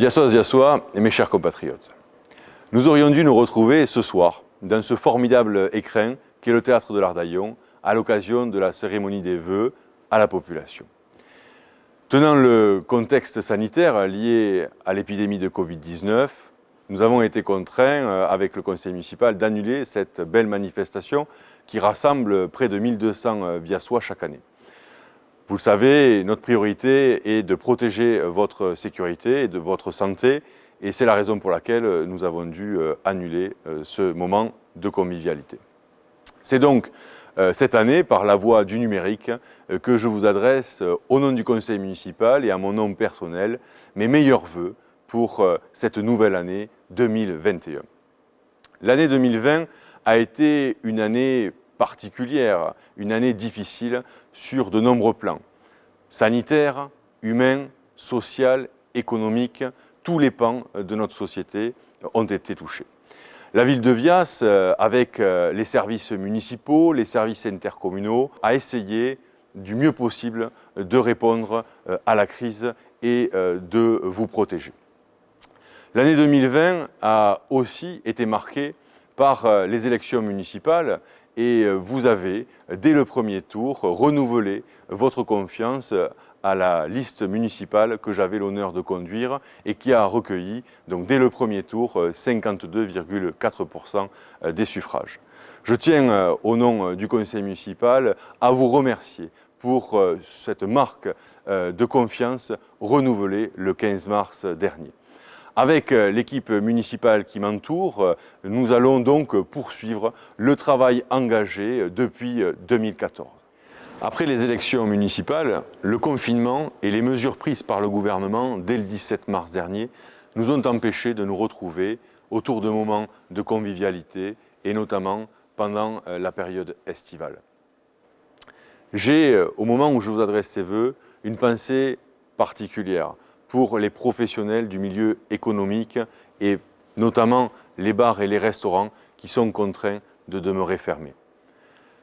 Viaçoises, Viaçois et mes chers compatriotes, nous aurions dû nous retrouver ce soir dans ce formidable écrin qu'est le Théâtre de l'Ardaillon à l'occasion de la cérémonie des vœux à la population. Tenant le contexte sanitaire lié à l'épidémie de Covid-19, nous avons été contraints, avec le conseil municipal, d'annuler cette belle manifestation qui rassemble près de 1200 Viaçois chaque année. Vous le savez, notre priorité est de protéger votre sécurité et de votre santé, et c'est la raison pour laquelle nous avons dû annuler ce moment de convivialité. C'est donc cette année, par la voie du numérique, que je vous adresse au nom du conseil municipal et à mon nom personnel mes meilleurs vœux pour cette nouvelle année 2021. L'année 2020 a été une année particulière, une année difficile sur de nombreux plans. Sanitaire, humain, social, économique, tous les pans de notre société ont été touchés. La ville de Vias, avec les services municipaux, les services intercommunaux, a essayé du mieux possible de répondre à la crise et de vous protéger. L'année 2020 a aussi été marquée par les élections municipales et vous avez, dès le premier tour, renouvelé votre confiance à la liste municipale que j'avais l'honneur de conduire et qui a recueilli, donc dès le premier tour, 52,4% des suffrages. Je tiens, au nom du conseil municipal, à vous remercier pour cette marque de confiance renouvelée le 15 mars dernier. Avec l'équipe municipale qui m'entoure, nous allons donc poursuivre le travail engagé depuis 2014. Après les élections municipales, le confinement et les mesures prises par le gouvernement dès le 17 mars dernier nous ont empêchés de nous retrouver autour de moments de convivialité et notamment pendant la période estivale. J'ai, au moment où je vous adresse ces vœux, une pensée particulière pour les professionnels du milieu économique et notamment les bars et les restaurants qui sont contraints de demeurer fermés.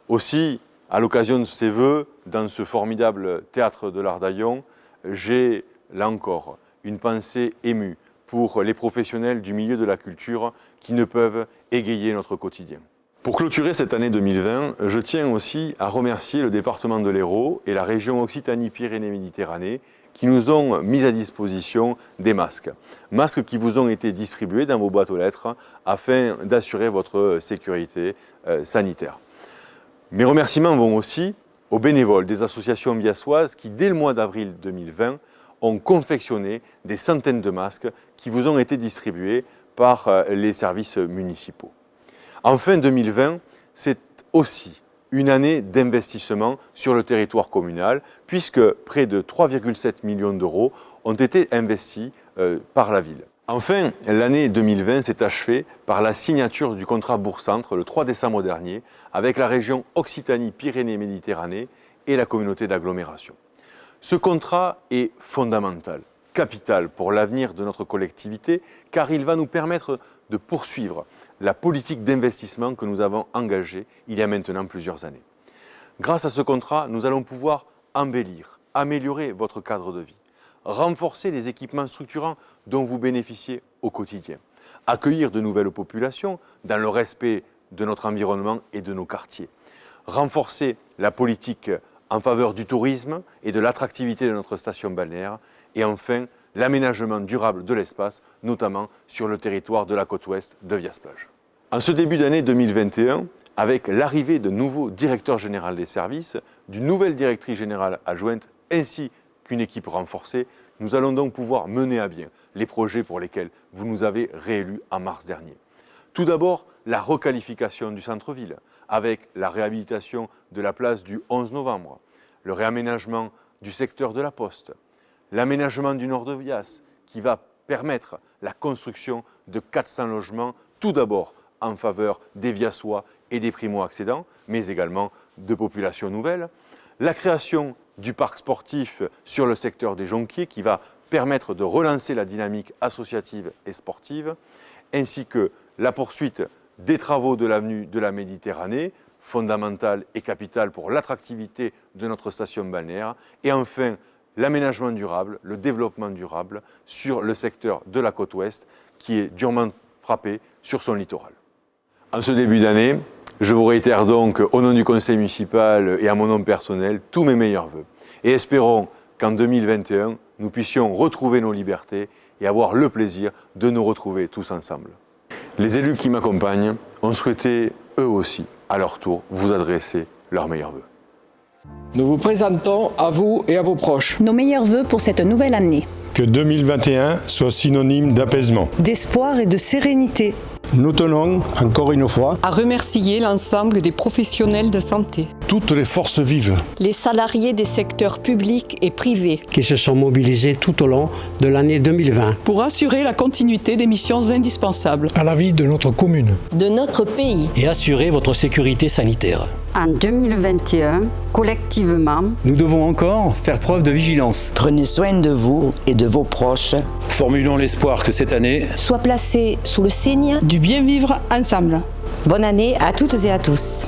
Aussi, à l'occasion de ces vœux, dans ce formidable théâtre de l'Ardaillon, j'ai, là encore, une pensée émue pour les professionnels du milieu de la culture qui ne peuvent égayer notre quotidien. Pour clôturer cette année 2020, je tiens aussi à remercier le département de l'Hérault et la région Occitanie-Pyrénées-Méditerranée qui nous ont mis à disposition des masques. Masques qui vous ont été distribués dans vos boîtes aux lettres afin d'assurer votre sécurité sanitaire. Mes remerciements vont aussi aux bénévoles des associations viaçoises qui, dès le mois d'avril 2020, ont confectionné des centaines de masques qui vous ont été distribués par les services municipaux. Enfin, 2020, c'est aussi une année d'investissement sur le territoire communal, puisque près de 3,7 millions d'euros ont été investis par la ville. Enfin, l'année 2020 s'est achevée par la signature du contrat Bourg-Centre le 3 décembre dernier avec la région Occitanie-Pyrénées-Méditerranée et la communauté d'agglomération. Ce contrat est fondamental, capital pour l'avenir de notre collectivité, car il va nous permettre de poursuivre la politique d'investissement que nous avons engagée il y a maintenant plusieurs années. Grâce à ce contrat, nous allons pouvoir embellir, améliorer votre cadre de vie, renforcer les équipements structurants dont vous bénéficiez au quotidien, accueillir de nouvelles populations dans le respect de notre environnement et de nos quartiers, renforcer la politique en faveur du tourisme et de l'attractivité de notre station balnéaire et enfin l'aménagement durable de l'espace, notamment sur le territoire de la côte ouest de Vias-Plage. En ce début d'année 2021, avec l'arrivée de nouveaux directeurs généraux des services, d'une nouvelle directrice générale adjointe ainsi qu'une équipe renforcée, nous allons donc pouvoir mener à bien les projets pour lesquels vous nous avez réélus en mars dernier. Tout d'abord, la requalification du centre-ville, avec la réhabilitation de la place du 11 novembre, le réaménagement du secteur de la Poste, l'aménagement du nord de Vias, qui va permettre la construction de 400 logements, tout d'abord en faveur des Viaçois et des primo-accédants, mais également de populations nouvelles, la création du parc sportif sur le secteur des Jonquiers, qui va permettre de relancer la dynamique associative et sportive, ainsi que la poursuite des travaux de l'avenue de la Méditerranée, fondamentale et capitale pour l'attractivité de notre station balnéaire, et enfin l'aménagement durable, le développement durable sur le secteur de la côte ouest qui est durement frappé sur son littoral. En ce début d'année, je vous réitère donc au nom du conseil municipal et à mon nom personnel tous mes meilleurs vœux. Et espérons qu'en 2021, nous puissions retrouver nos libertés et avoir le plaisir de nous retrouver tous ensemble. Les élus qui m'accompagnent ont souhaité, eux aussi, à leur tour, vous adresser leurs meilleurs vœux. Nous vous présentons à vous et à vos proches nos meilleurs vœux pour cette nouvelle année. Que 2021 soit synonyme d'apaisement, d'espoir et de sérénité. Nous tenons, encore une fois, à remercier l'ensemble des professionnels de santé, toutes les forces vives, les salariés des secteurs publics et privés qui se sont mobilisés tout au long de l'année 2020 pour assurer la continuité des missions indispensables à la vie de notre commune, de notre pays et assurer votre sécurité sanitaire. En 2021, collectivement, nous devons encore faire preuve de vigilance. Prenez soin de vous et de vos proches. Formulons l'espoir que cette année soit placée sous le signe du bien vivre ensemble. Bonne année à toutes et à tous.